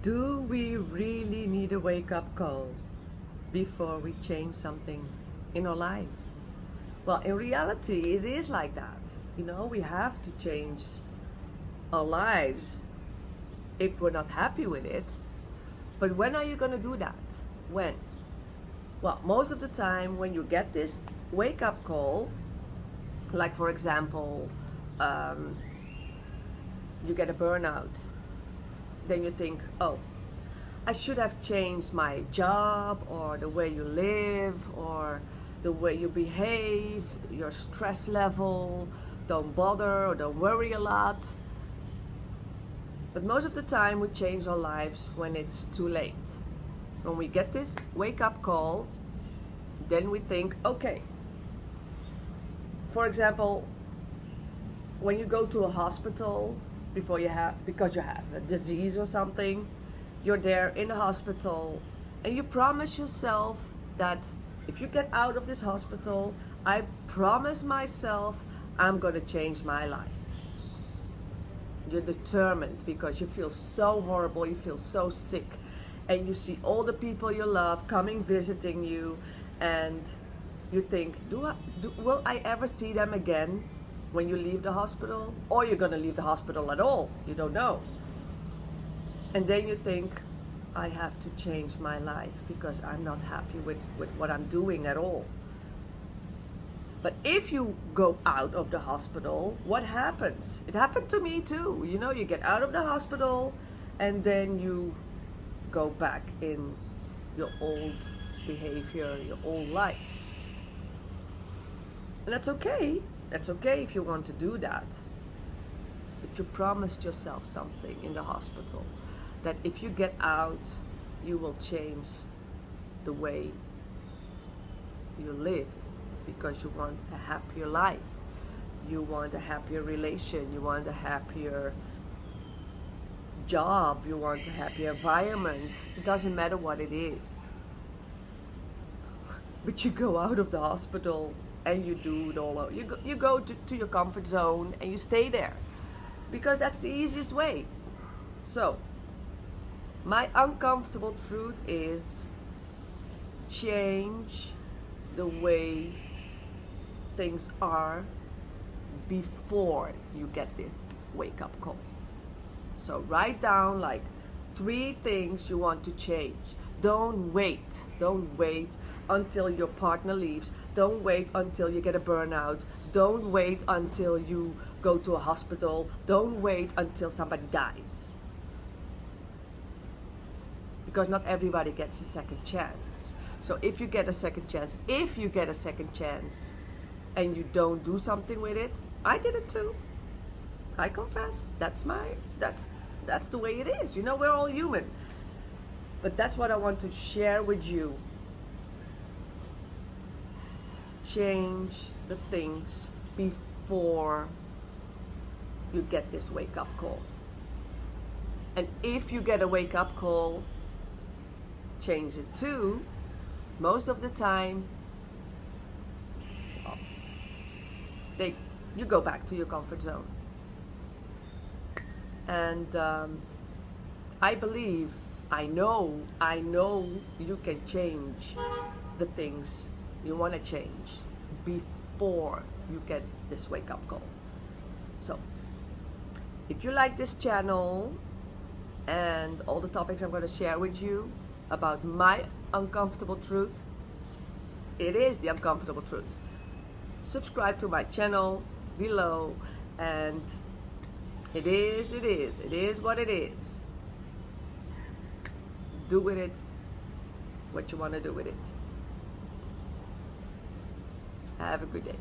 Do we really need a wake-up call before we change something in our life? Well, in reality, it is like that. We have to change our lives if we're not happy with it. But when are you going to do that? When? Well, most of the time when you get this wake-up call, like for example, you get a burnout, then you think, oh, I should have changed my job or the way you live or the way you behave, your stress level, don't bother or don't worry a lot. But most of the time we change our lives when it's too late. When we get this wake-up call, then we think, okay. For example, when you go to a hospital because you have a disease or something, you're there in the hospital and you promise yourself that if you get out of this hospital, I promise myself I'm going to change my life. You're determined because you feel so horrible, you feel so sick, and you see all the people you love coming visiting you, and you think, will I ever see them again when you leave the hospital? Or you're going to leave the hospital at all, you don't know. And then you think, I have to change my life because I'm not happy with what I'm doing at all. But if you go out of the hospital, what happens? It happened to me too. You get out of the hospital and then you go back in your old behavior, your old life. And that's okay. That's okay if you want to do that. But you promised yourself something in the hospital, that if you get out, you will change the way you live because you want a happier life. You want a happier relation. You want a happier job. You want a happier environment. It doesn't matter what it is. But you go out of the hospital and you do it all over. You go to your comfort zone and you stay there because that's the easiest way. So, my uncomfortable truth is change the way things are before you get this wake-up call. So write down like 3 things you want to change. Don't wait until your partner leaves. Don't wait until you get a burnout. Don't wait until you go to a hospital. Don't wait until somebody dies. Because not everybody gets a second chance. So if you get a second chance, and you don't do something with it, I did it too. I confess. That's the way it is. We're all human. But that's what I want to share with you. Change the things before you get this wake-up call. And if you get a wake-up call, change it too. Most of the time, you go back to your comfort zone. And I know you can change the things you want to change before you get this wake-up call. So, if you like this channel and all the topics I'm going to share with you about my uncomfortable truth, it is the uncomfortable truth. Subscribe to my channel below, and it is what it is. Do with it what you want to do with it. Have a good day.